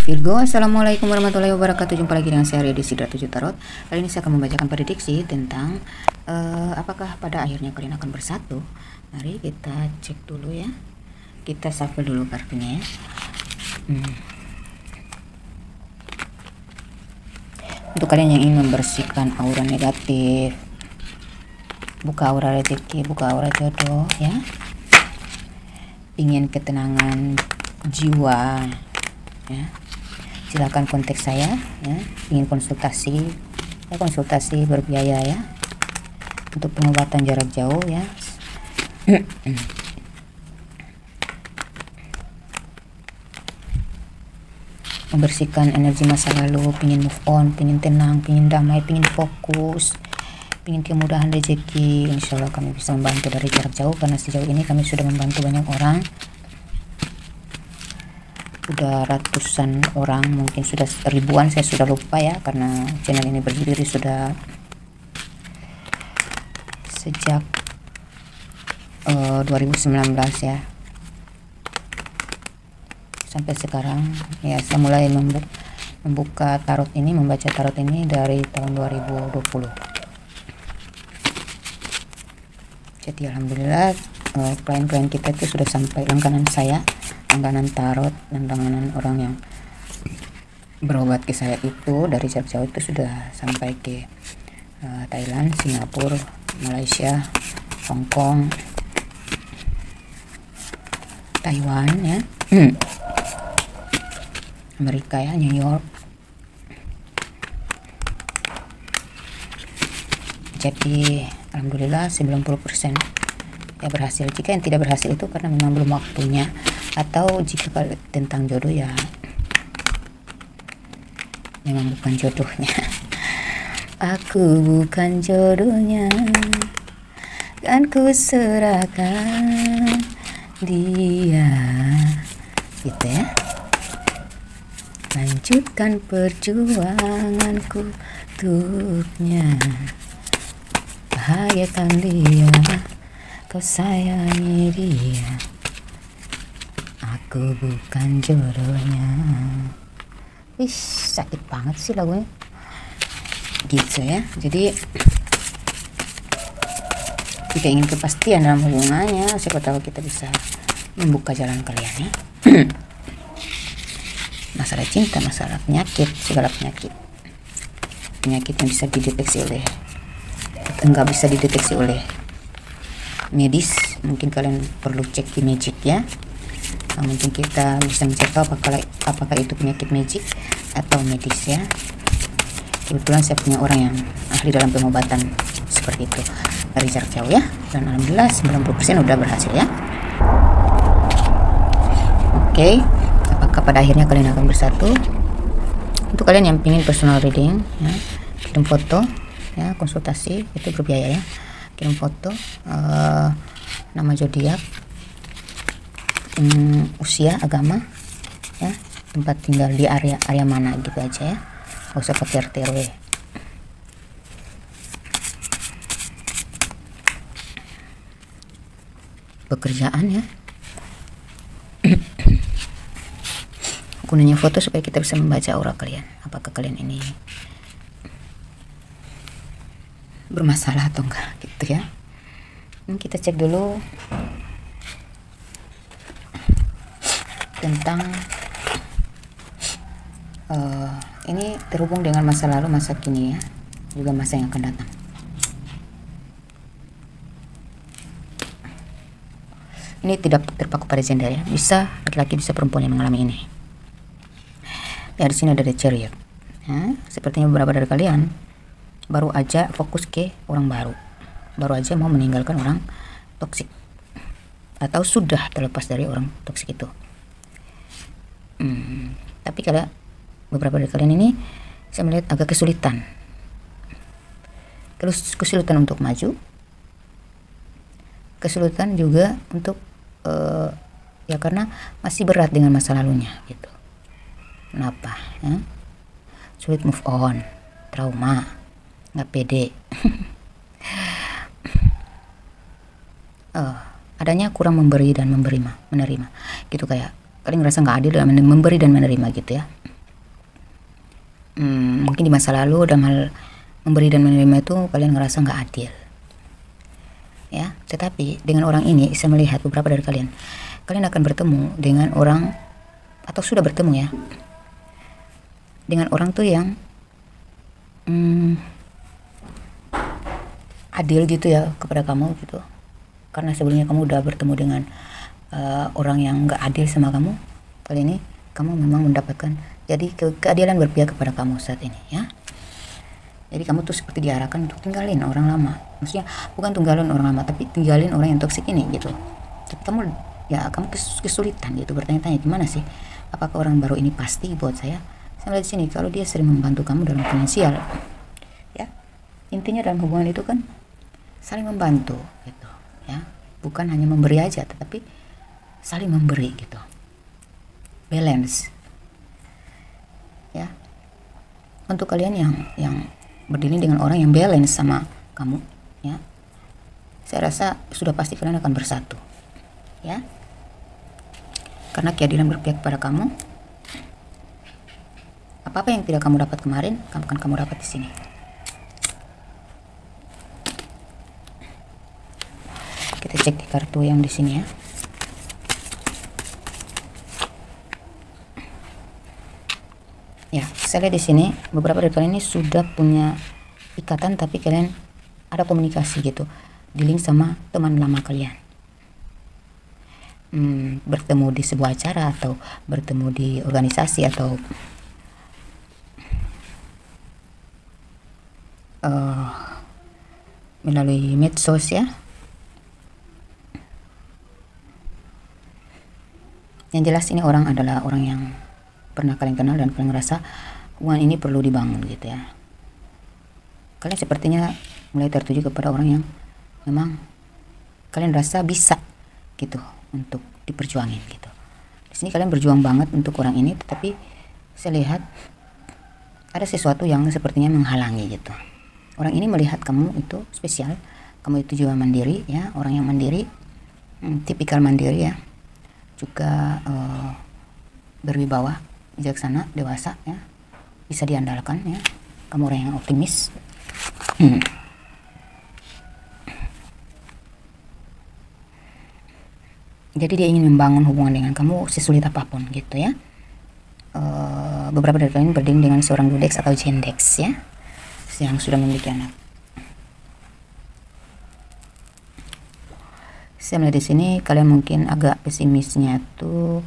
Virgo, assalamualaikum warahmatullahi wabarakatuh. Jumpa lagi dengan saya di Sidra 7 Tarot. Kali ini saya akan membacakan prediksi tentang apakah pada akhirnya kalian akan bersatu. Mari kita cek dulu ya. Kita shuffle dulu kartunya ya. Untuk kalian yang ingin membersihkan aura negatif, buka aura rezeki, buka aura jodoh ya, ingin ketenangan jiwa ya, silakan kontak saya ya. Ingin konsultasi ya, konsultasi berbiaya ya, untuk pengobatan jarak jauh ya. Membersihkan energi masa lalu, pingin move on, pingin tenang, pingin damai, pingin fokus, pingin kemudahan rezeki. Insya Allah kami bisa membantu dari jarak jauh, karena sejauh ini kami sudah membantu banyak orang, udah ratusan orang, mungkin sudah ribuan, saya sudah lupa ya, karena channel ini berdiri sudah sejak 2019 ya, sampai sekarang ya. Saya mulai membuka tarot ini, membaca tarot ini dari tahun 2020. Jadi alhamdulillah klien-klien kita itu sudah sampai, langganan saya, langganan tarot dan langganan orang yang berobat ke saya itu dari jarak jauh itu sudah sampai ke Thailand, Singapura, Malaysia, Hong Kong, Taiwan ya, Amerika ya, New York. Jadi alhamdulillah 90% ya berhasil. Jika yang tidak berhasil itu karena memang belum waktunya, atau jika tentang jodoh ya memang bukan jodohnya. Aku bukan jodohnya, kan ku serahkan dia, gitu ya. Lanjutkan perjuanganku untuknya, bahagiakan dia, kau sayangi dia. Aku bukan jodohnya. Wih, sakit banget sih lagunya gitu ya. Jadi jika ingin kepastian dalam hubungannya, siapa tahu kita bisa membuka jalan kalian ya. Masalah cinta, masalah penyakit, segala penyakit yang bisa dideteksi oleh, enggak bisa dideteksi oleh medis, mungkin kalian perlu cek di magic ya. Nah, mungkin kita bisa mencek apakah itu penyakit magic atau medis ya. Kebetulan saya punya orang yang ahli dalam pengobatan seperti itu dari jarak jauh ya, dan alhamdulillah 90% udah berhasil ya. Oke, apakah pada akhirnya kalian akan bersatu? Untuk kalian yang ingin personal reading ya, kirim foto ya, konsultasi itu berbiaya ya. Kirim foto, nama zodiak, usia, agama ya, tempat tinggal di area mana gitu aja ya, nggak usah pakai RT RW. Pekerjaan ya. Gunanya foto supaya kita bisa membaca aura kalian, apakah kalian ini bermasalah atau enggak gitu ya. Kita cek dulu tentang ini terhubung dengan masa lalu, masa kini ya, juga masa yang akan datang. Ini tidak terpaku pada gender ya, bisa laki-laki bisa perempuan yang mengalami ini ya. Di sini ada The Chariot ya. Sepertinya beberapa dari kalian baru aja fokus ke orang baru aja mau meninggalkan orang toksik, atau sudah terlepas dari orang toksik itu. Tapi kalau beberapa dari kalian ini saya melihat agak kesulitan untuk maju, kesulitan juga untuk ya karena masih berat dengan masa lalunya gitu. Kenapa ya? Sulit move on, trauma, nggak pede. Adanya kurang memberi dan menerima gitu, kayak kalian ngerasa nggak adil dalam memberi dan menerima gitu ya. mungkin di masa lalu dalam hal memberi dan menerima itu kalian ngerasa nggak adil ya. Tetapi dengan orang ini saya melihat beberapa dari kalian akan bertemu dengan orang, atau sudah bertemu ya, dengan orang tuh yang adil gitu ya kepada kamu gitu. Karena sebelumnya kamu udah bertemu dengan orang yang nggak adil sama kamu, kali ini kamu memang mendapatkan jadi keadilan berpihak kepada kamu saat ini ya. Jadi kamu tuh seperti diarahkan untuk tinggalin orang lama, maksudnya bukan tinggalin orang lama tapi tinggalin orang yang toksik ini gitu. Tapi kamu kesulitan gitu, bertanya-tanya gimana sih, apakah orang baru ini pasti buat saya. Saya lihat di sini kalau dia sering membantu kamu dalam finansial ya, intinya dalam hubungan itu kan saling membantu gitu ya, bukan hanya memberi aja tetapi saling memberi gitu, balance ya. Untuk kalian yang berdiri dengan orang yang balance sama kamu ya, saya rasa sudah pasti kalian akan bersatu ya, karena keadilan berpihak pada kamu. Apa-apa yang tidak kamu dapat kemarin akan kamu dapat di sini. Kita cek di kartu yang di sini ya. Ya, saya lihat di sini beberapa dari kalian ini sudah punya ikatan, tapi kalian ada komunikasi gitu, di link sama teman lama kalian. Bertemu di sebuah acara atau bertemu di organisasi atau melalui medsos ya. Yang jelas ini orang adalah orang yang pernah kalian kenal dan kalian ngerasa hubungan ini perlu dibangun gitu ya. Kalian sepertinya mulai tertuju kepada orang yang memang kalian rasa bisa gitu untuk diperjuangin gitu. Di sini kalian berjuang banget untuk orang ini, tetapi saya lihat ada sesuatu yang sepertinya menghalangi gitu. Orang ini melihat kamu itu spesial, kamu itu juga mandiri ya, orang yang mandiri, tipikal mandiri ya, juga berwibawa, bijaksana, dewasa ya, bisa diandalkan ya, kamu orang yang optimis. Jadi dia ingin membangun hubungan dengan kamu sesulit apapun gitu ya. Beberapa dari kalian berdiri dengan seorang dudex atau gendex ya, yang sudah memiliki anak. Saya melihat di sini kalian mungkin agak pesimisnya tuh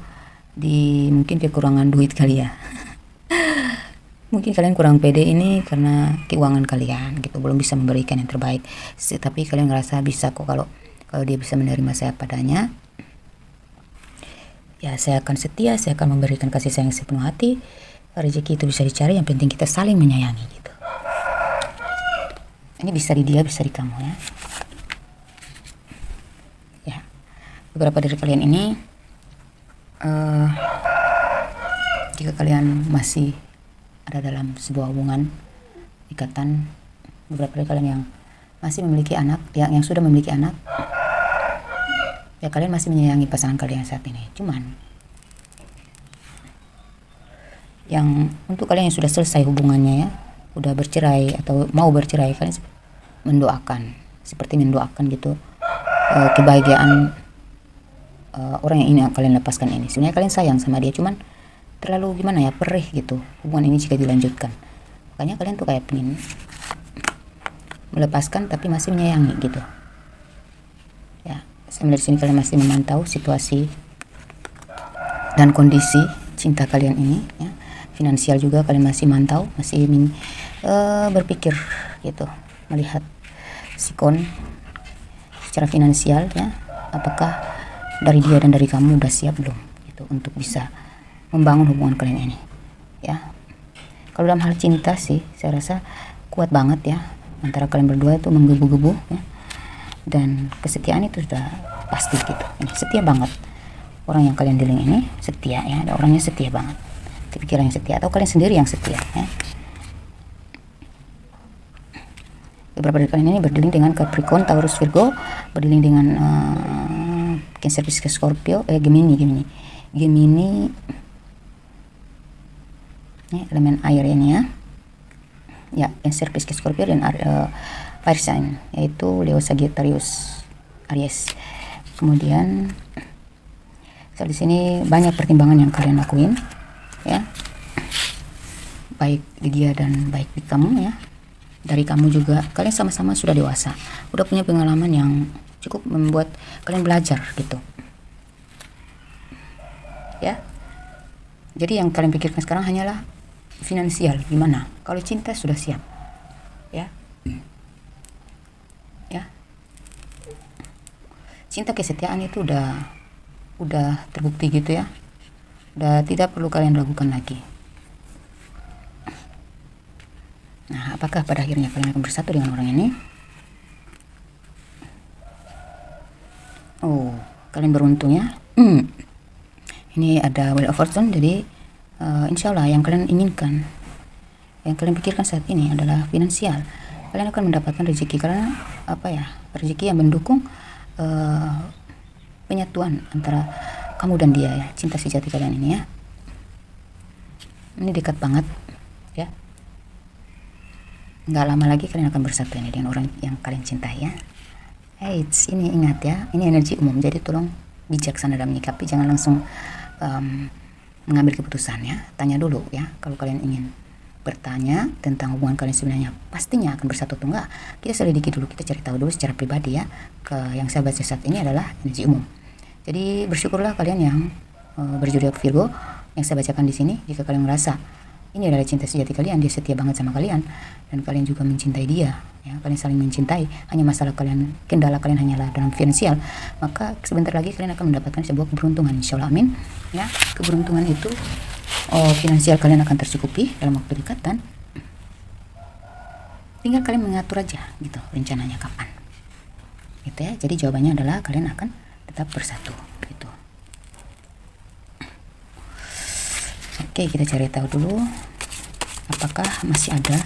di mungkin kekurangan duit kali ya. Mungkin kalian kurang pede ini karena keuangan kalian gitu, belum bisa memberikan yang terbaik. Tapi kalian ngerasa bisa kok, kalau dia bisa menerima saya padanya, ya saya akan setia, saya akan memberikan kasih sayang sepenuh hati. Rezeki itu bisa dicari, yang penting kita saling menyayangi gitu. Ini bisa di dia, bisa di kamu ya. Ya, beberapa dari kalian ini jika kalian masih ada dalam sebuah hubungan ikatan, beberapa dari kalian yang masih memiliki anak, yang sudah memiliki anak, ya kalian masih menyayangi pasangan kalian saat ini. Cuman yang untuk kalian yang sudah selesai hubungannya ya, udah bercerai atau mau bercerai, kalian mendoakan, seperti mendoakan gitu kebahagiaan orang yang ini kalian lepaskan ini. Sebenarnya kalian sayang sama dia, cuman terlalu gimana ya, perih gitu hubungan ini jika dilanjutkan. Makanya kalian tuh kayak pengen melepaskan tapi masih menyayangi gitu ya. Saya melihat sini kalian masih memantau situasi dan kondisi cinta kalian ini ya. Finansial juga kalian masih mantau, masih berpikir gitu, melihat sikon secara finansial ya, apakah dari dia dan dari kamu udah siap belum gitu untuk bisa membangun hubungan kalian ini ya. Kalau dalam hal cinta sih saya rasa kuat banget ya, antara kalian berdua itu menggebu-gebu ya, dan kesetiaan itu sudah pasti gitu. Ini setia banget orang yang kalian dealing ini, setia ya, ada orangnya setia banget, pikiran yang setia, atau kalian sendiri yang setia ya. Beberapa dari kalian ini berdealing dengan Capricorn, Taurus, Virgo, berdealing dengan Cancer, Pisces, Scorpio, Gemini. Ini elemen air ini ya. Ya, Cancer, Pisces, Scorpio, dan fire sign yaitu Leo, Sagittarius, Aries. Kemudian di sini banyak pertimbangan yang kalian lakuin ya, baik di dia dan baik di kamu ya. Dari kamu juga, kalian sama-sama sudah dewasa, udah punya pengalaman yang cukup membuat kalian belajar gitu ya. Jadi yang kalian pikirkan sekarang hanyalah finansial, gimana. Kalau cinta sudah siap ya. Ya, cinta kesetiaan itu udah terbukti gitu ya, udah tidak perlu kalian ragukan lagi. Nah, apakah pada akhirnya kalian akan bersatu dengan orang ini? Oh, kalian beruntung ya. Ini ada Wheel of Fortune, jadi insya Allah yang kalian inginkan, yang kalian pikirkan saat ini adalah finansial. Kalian akan mendapatkan rezeki, karena apa ya, rezeki yang mendukung penyatuan antara kamu dan dia ya, cinta sejati kalian ini ya. Ini dekat banget ya, nggak lama lagi kalian akan bersatu ini dengan orang yang kalian cintai ya. Ini ingat ya, ini energi umum, jadi tolong bijaksana dalam menyikapi, jangan langsung mengambil keputusan ya. Tanya dulu ya, kalau kalian ingin bertanya tentang hubungan kalian sebenarnya pastinya akan bersatu atau enggak, kita selidiki dulu, kita cari tahu dulu secara pribadi ya. Yang saya baca saat ini adalah energi umum. Jadi bersyukurlah kalian yang berzodiak Virgo yang saya bacakan di sini. Jika kalian merasa ini adalah cinta sejati kalian, dia setia banget sama kalian, dan kalian juga mencintai dia ya, kalian saling mencintai, hanya masalah kalian, kendala kalian hanyalah dalam finansial, maka sebentar lagi kalian akan mendapatkan sebuah keberuntungan, insya Allah, amin ya. Keberuntungan itu finansial kalian akan tercukupi dalam waktu dekat, dan tinggal kalian mengatur aja gitu rencananya kapan gitu ya. Jadi jawabannya adalah kalian akan tetap bersatu gitu. Oke, kita cari tahu dulu apakah masih ada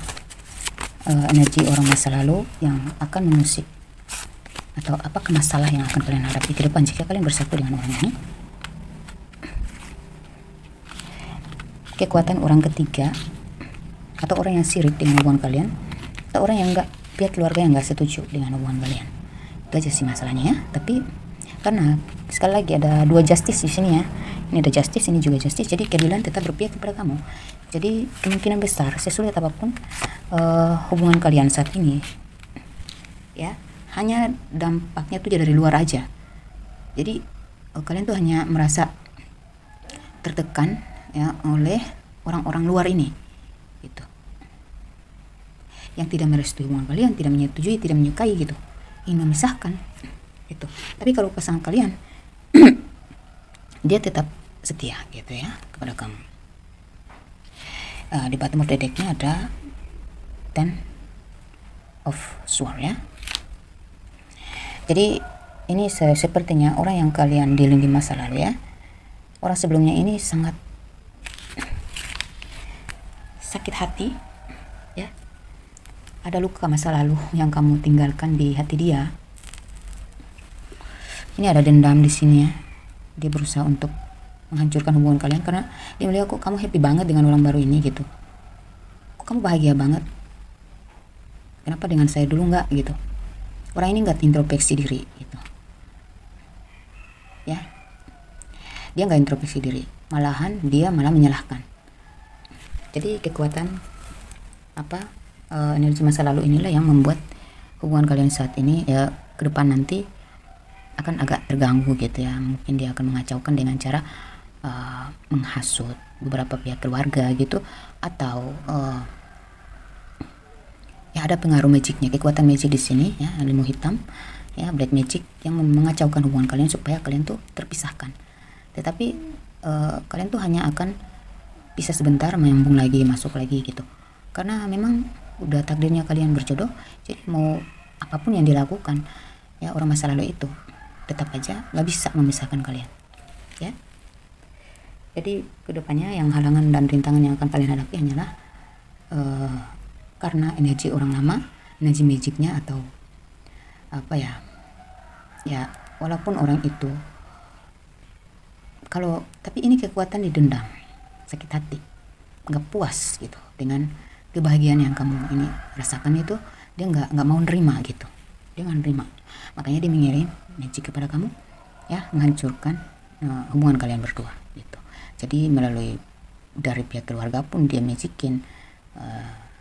energi orang masa lalu yang akan mengusik, atau apakah masalah yang akan kalian hadapi ke depan jika kalian bersatu dengan orang ini. Kekuatan orang ketiga, atau orang yang sirik dengan hubungan kalian, atau orang yang enggak, pihak keluarga yang enggak setuju dengan hubungan kalian. Itu aja sih masalahnya ya. Tapi karena sekali lagi ada dua justice di sini ya, ini ada justice, ini juga justice, jadi keadilan tetap berpihak kepada kamu. Jadi kemungkinan besar sesulit apapun hubungan kalian saat ini ya, hanya dampaknya tuh dari luar aja. Jadi kalian tuh hanya merasa tertekan ya oleh orang-orang luar ini gitu, yang tidak merestui hubungan kalian, tidak menyetujui, tidak menyukai gitu, ingin memisahkan gitu. Tapi kalau pasangan kalian dia tetap setia gitu ya kepada kamu. Di bottom of the decknya ada Ten of Swords ya. Jadi ini sepertinya orang yang kalian dealing di masa lalu ya, orang sebelumnya ini sangat sakit hati ya, ada luka masa lalu yang kamu tinggalkan di hati dia. Ini ada dendam di sini ya, dia berusaha untuk menghancurkan hubungan kalian karena dia melihat kok kamu happy banget dengan orang baru ini gitu, kok kamu bahagia banget, kenapa dengan saya dulu enggak gitu. Orang ini enggak introspeksi diri gitu ya, dia enggak introspeksi diri, malahan dia malah menyalahkan. Jadi kekuatan energi masa lalu inilah yang membuat hubungan kalian saat ini ya ke depan nanti akan agak terganggu gitu ya. Mungkin dia akan mengacaukan dengan cara menghasut beberapa pihak keluarga gitu, atau ya ada pengaruh magicnya, kekuatan magic di sini ya, ilmu hitam ya, black magic yang mengacaukan hubungan kalian supaya kalian tuh terpisahkan. Tetapi kalian tuh hanya akan bisa sebentar menyambung lagi, masuk lagi gitu, karena memang udah takdirnya kalian berjodoh. Jadi mau apapun yang dilakukan ya orang masa lalu itu tetap aja nggak bisa memisahkan kalian ya. Jadi kedepannya yang halangan dan rintangan yang akan kalian hadapi hanyalah karena energi orang lama, energi magicnya, atau apa ya, ya walaupun orang itu tapi ini kekuatan di dendam, sakit hati nggak puas gitu dengan kebahagiaan yang kamu ini rasakan itu. Dia nggak mau nerima gitu, dia nggak nerima, makanya dia mengirim magic kepada kamu ya, menghancurkan hubungan kalian berdua gitu. Jadi melalui dari pihak keluarga pun dia magicin,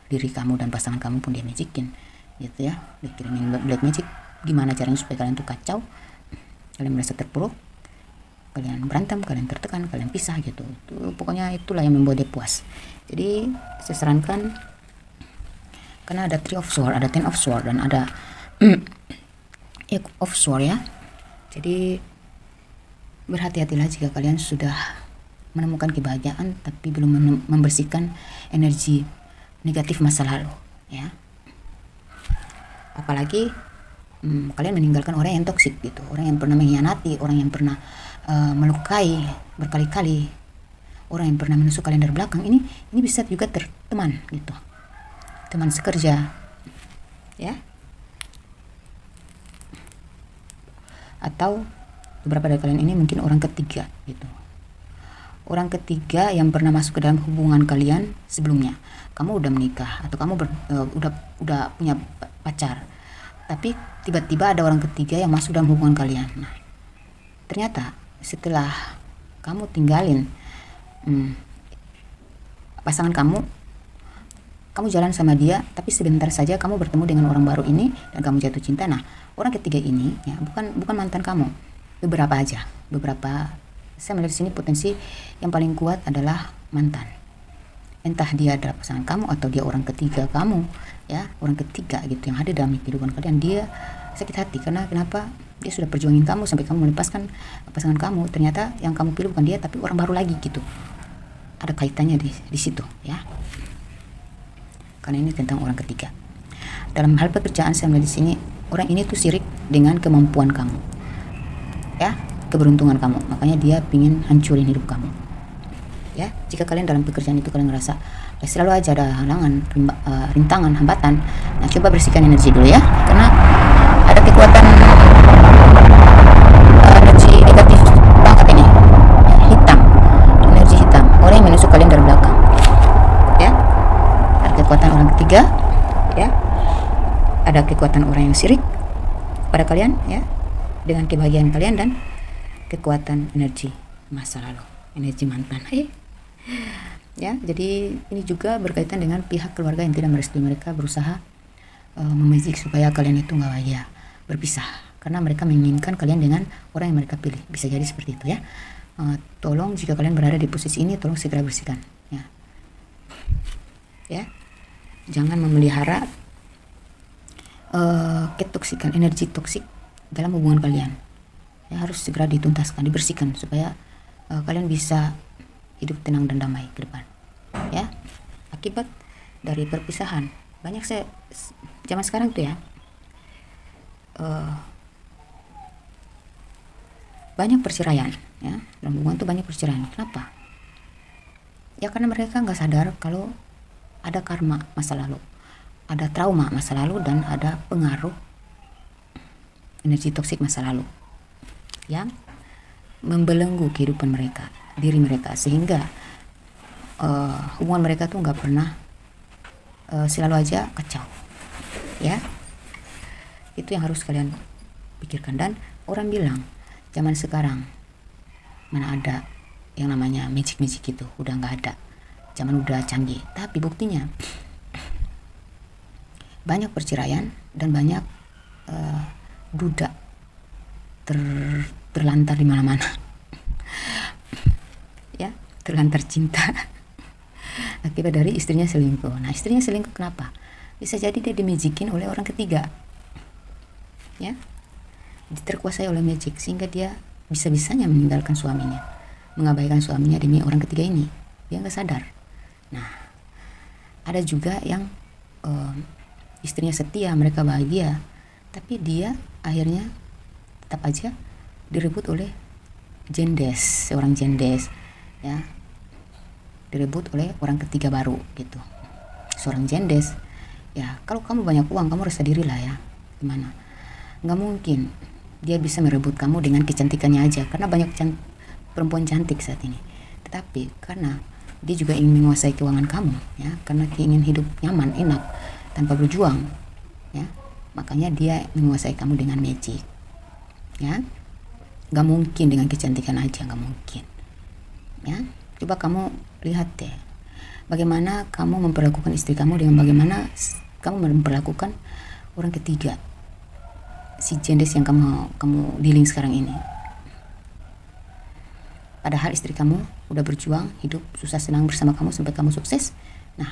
diri kamu dan pasangan kamu pun dia magicin gitu ya, dikirimin black magic. Gimana caranya supaya kalian tuh kacau, kalian merasa terpuruk, kalian berantem, kalian tertekan, kalian pisah gitu. Pokoknya itulah yang membuat dia puas. Jadi saya sarankan, karena ada 3 of Swords, ada 10 of Swords, dan ada Eight of Swords ya. Jadi berhati-hatilah jika kalian sudah menemukan kebahagiaan tapi belum membersihkan energi negatif masa lalu ya. Apalagi kalian meninggalkan orang yang toksik gitu, orang yang pernah mengkhianati, orang yang pernah melukai berkali-kali, orang yang pernah menusuk kalian dari belakang. Ini bisa juga teman gitu, teman sekerja ya, atau beberapa dari kalian ini mungkin orang ketiga gitu, orang ketiga yang pernah masuk ke dalam hubungan kalian sebelumnya. Kamu udah menikah atau kamu udah punya pacar, tapi tiba-tiba ada orang ketiga yang masuk dalam hubungan kalian. Nah, ternyata setelah kamu tinggalin pasangan kamu jalan sama dia, tapi sebentar saja kamu bertemu dengan orang baru ini dan kamu jatuh cinta. Nah, orang ketiga ini ya bukan mantan kamu, beberapa saya melihat sini potensi yang paling kuat adalah mantan. Entah dia adalah pasangan kamu atau dia orang ketiga kamu ya, orang ketiga gitu yang ada dalam kehidupan kalian. Dia sakit hati karena kenapa? Dia sudah perjuangin kamu sampai kamu melepaskan pasangan kamu, ternyata yang kamu pilih bukan dia tapi orang baru lagi gitu. Ada kaitannya di situ ya, karena ini tentang orang ketiga. Dalam hal pekerjaan saya melihat di sini orang ini tuh sirik dengan kemampuan kamu ya, keberuntungan kamu, makanya dia pingin hancurin hidup kamu ya. Jika kalian dalam pekerjaan itu kalian ngerasa selalu aja ada halangan, rintangan, hambatan, nah coba bersihkan energi dulu ya, karena ada kekuatan energi negatif banget ini ya, hitam, energi hitam, orang yang menusuk kalian dari belakang ya. Ada kekuatan orang ketiga ya, ada kekuatan orang yang sirik pada kalian ya, dengan kebahagiaan kalian, dan kekuatan energi masa lalu, energi mantan ya. Jadi ini juga berkaitan dengan pihak keluarga yang tidak merestui mereka berusaha memagic supaya kalian itu nggak bahagia, berpisah, karena mereka menginginkan kalian dengan orang yang mereka pilih. Bisa jadi seperti itu ya. Tolong jika kalian berada di posisi ini, tolong segera bersihkan ya. Jangan memelihara ketoksikan, energi toksik dalam hubungan kalian ya, harus segera dituntaskan, dibersihkan supaya kalian bisa hidup tenang dan damai ke depan ya. Akibat dari perpisahan banyak zaman sekarang tuh ya, banyak perceraian ya, dalam hubungan tuh banyak perceraian. Kenapa? Ya karena mereka nggak sadar kalau ada karma masa lalu, ada trauma masa lalu, dan ada pengaruh energi toksik masa lalu yang membelenggu kehidupan mereka, diri mereka, sehingga hubungan mereka tuh nggak pernah selalu aja kacau ya. Itu yang harus kalian pikirkan. Dan orang bilang zaman sekarang mana ada yang namanya magic itu, udah nggak ada, zaman udah canggih. Tapi buktinya banyak perceraian dan banyak duda terlantar di mana-mana ya, terlantar cinta akibat dari istrinya selingkuh. Nah, istrinya selingkuh kenapa? Bisa jadi dia dimajikin oleh orang ketiga ya, terkuasai oleh magic, sehingga dia bisa-bisanya meninggalkan suaminya, mengabaikan suaminya demi orang ketiga ini. Dia nggak sadar. Nah, ada juga yang istrinya setia, mereka bahagia, tapi dia akhirnya tetap aja direbut oleh jendes, seorang jendes ya, direbut oleh orang ketiga baru gitu, seorang jendes ya. Kalau kamu banyak uang, kamu rasa diri lah ya, gimana? Nggak mungkin dia bisa merebut kamu dengan kecantikannya aja, karena banyak perempuan cantik saat ini. Tetapi karena dia juga ingin menguasai keuangan kamu, ya, karena dia ingin hidup nyaman, enak, tanpa berjuang, ya. Makanya dia menguasai kamu dengan magic, ya. Gak mungkin dengan kecantikan aja, gak mungkin, ya. Coba kamu lihat deh, bagaimana kamu memperlakukan istri kamu dengan bagaimana kamu memperlakukan orang ketiga, si jendis yang kamu dealing sekarang ini. Padahal istri kamu udah berjuang hidup susah senang bersama kamu sampai kamu sukses. Nah,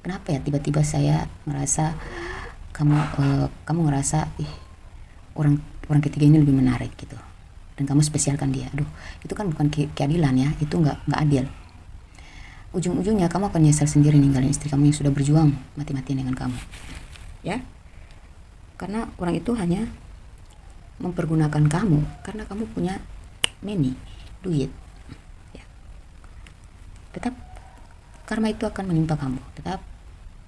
kenapa ya tiba-tiba saya merasa kamu ngerasa orang ketiga ini lebih menarik gitu, dan kamu spesialkan dia. Aduh, itu kan bukan keadilan, ya. Itu nggak adil. Ujung-ujungnya kamu akan nyesal sendiri ninggalin istri kamu yang sudah berjuang mati-matian dengan kamu, ya. Karena orang itu hanya mempergunakan kamu karena kamu punya duit, ya. Tetap karma itu akan menimpa kamu, tetap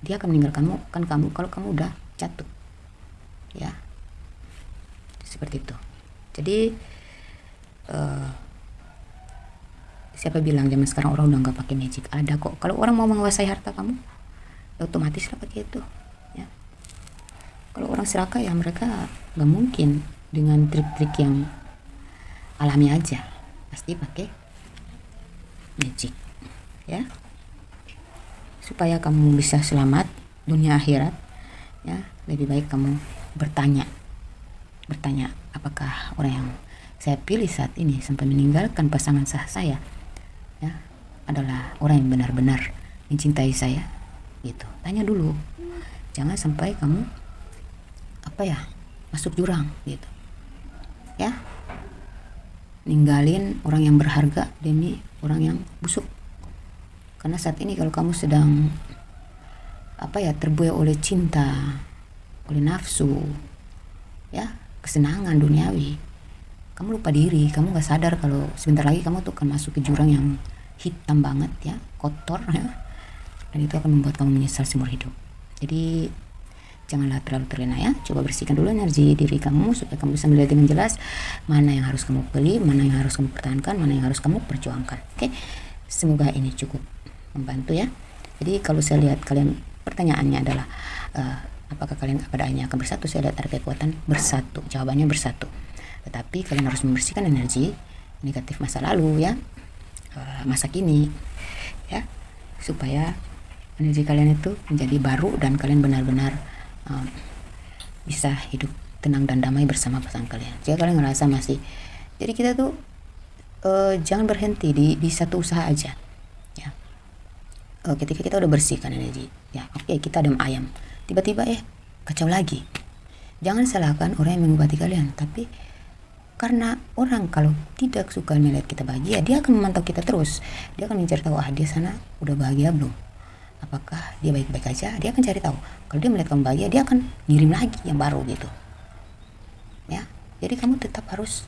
dia akan meninggalkanmu kan kamu kalau kamu udah jatuh, ya. Seperti itu. Jadi siapa bilang zaman sekarang orang udah nggak pakai magic? Ada kok. Kalau orang mau menguasai harta kamu, otomatis lah pakai itu, ya. Kalau orang serakah ya mereka nggak mungkin dengan trik-trik yang alami aja, pasti pakai magic, ya. Supaya kamu bisa selamat dunia akhirat, ya, lebih baik kamu bertanya apakah orang yang saya pilih saat ini sampai meninggalkan pasangan sah saya, ya, adalah orang yang benar-benar mencintai saya, gitu. Tanya dulu, jangan sampai kamu masuk jurang, gitu, ya. Ninggalin orang yang berharga demi orang yang busuk. Karena saat ini kalau kamu sedang terbuai oleh cinta, oleh nafsu, ya, kesenangan duniawi, kamu lupa diri, kamu gak sadar kalau sebentar lagi kamu tuh akan masuk ke jurang yang hitam banget, ya, kotor, ya, dan itu akan membuat kamu menyesal seumur hidup. Jadi janganlah terlalu terlena, ya. Coba bersihkan dulu energi diri kamu supaya kamu bisa melihat dengan jelas mana yang harus kamu pilih, mana yang harus kamu pertahankan, mana yang harus kamu perjuangkan. Oke, semoga ini cukup membantu, ya. Jadi kalau saya lihat kalian pertanyaannya adalah apakah kalian pada akhirnya akan bersatu, saya lihat ada kekuatan bersatu, jawabannya bersatu. Tetapi kalian harus membersihkan energi negatif masa lalu, ya, masa kini, ya, supaya energi kalian itu menjadi baru dan kalian benar-benar bisa hidup tenang dan damai bersama pasangan kalian. Jika kalian ngerasa masih, jadi kita tuh jangan berhenti di satu usaha aja, ya. Ketika kita udah bersihkan energi, ya, oke, kita adem ayam, tiba-tiba kacau lagi. Jangan salahkan orang yang mengobati kalian, tapi karena orang kalau tidak suka melihat kita bahagia, dia akan memantau kita terus. Dia akan mencari tahu, dia sana udah bahagia belum, apakah dia baik-baik aja. Dia akan cari tahu. Kalau dia melihat kamu bahagia, dia akan ngirim lagi yang baru, gitu, ya. Jadi kamu tetap harus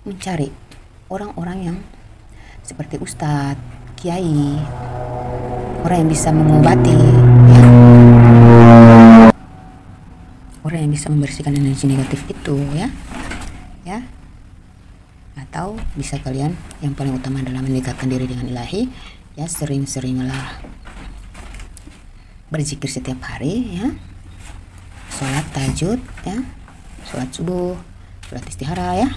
mencari orang-orang yang seperti ustadz, kiai, orang yang bisa mengobati, ya, orang yang bisa membersihkan energi negatif itu, ya. Atau bisa kalian, yang paling utama adalah mendekatkan diri dengan ilahi, ya. Sering-seringlah berzikir setiap hari, ya. Sholat tahajud, ya, sholat subuh, sholat istihara, ya,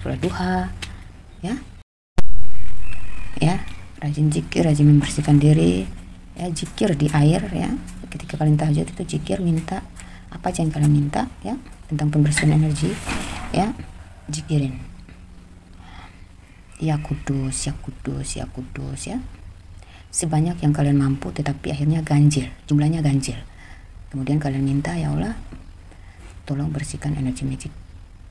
sholat duha, ya, rajin zikir, rajin membersihkan diri, ya. Zikir di air, ya, ketika kalian tahajud itu zikir, minta apa aja yang kalian minta, ya, tentang pembersihan energi, ya, zikirin, ya kudus, ya kudus, ya kudus, ya, sebanyak yang kalian mampu, tetapi akhirnya ganjil, jumlahnya ganjil. Kemudian kalian minta, ya Allah, tolong bersihkan energi magic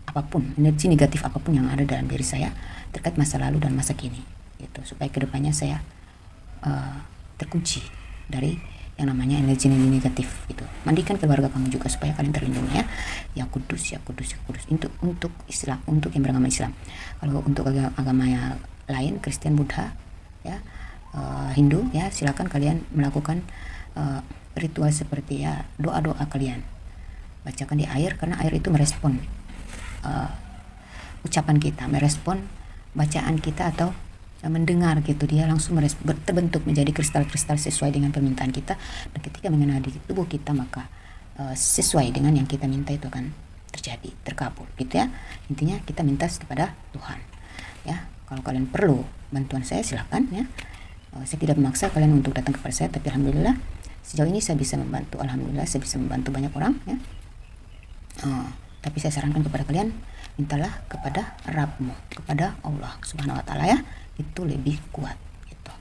apapun, energi negatif apapun yang ada dalam diri saya terkait masa lalu dan masa kini, gitu, supaya kedepannya saya terkunci dari yang namanya energi negatif, gitu. Mandikan keluarga kamu juga supaya kalian terlindungi, ya. Ya kudus, ya kudus, ya kudus. Untuk Islam, untuk yang beragama Islam. Kalau untuk agama yang lain, Kristen, Buddha, ya, Hindu, ya, silakan kalian melakukan ritual seperti, ya, doa-doa kalian bacakan di air, karena air itu merespon ucapan kita, merespon bacaan kita atau mendengar gitu, dia langsung terbentuk menjadi kristal-kristal sesuai dengan permintaan kita, dan ketika mengenal di tubuh kita maka sesuai dengan yang kita minta itu akan terjadi, terkabul gitu ya. Intinya kita minta kepada Tuhan ya. Kalau kalian perlu bantuan saya silahkan ya. Saya tidak memaksa kalian untuk datang kepada saya, tapi alhamdulillah sejauh ini saya bisa membantu. Alhamdulillah saya bisa membantu banyak orang ya. Tapi saya sarankan kepada kalian, mintalah kepada Rabbmu, kepada Allah Subhanahu wa taala ya. Itu lebih kuat gitu.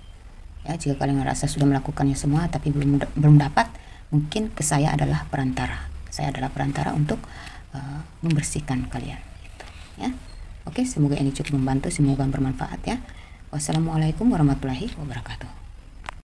Ya, jika kalian merasa sudah melakukannya semua tapi belum dapat, mungkin ke saya adalah perantara. Saya adalah perantara untuk membersihkan kalian gitu ya. Oke, semoga ini cukup membantu, semoga bermanfaat ya. Wassalamualaikum warahmatullahi wabarakatuh.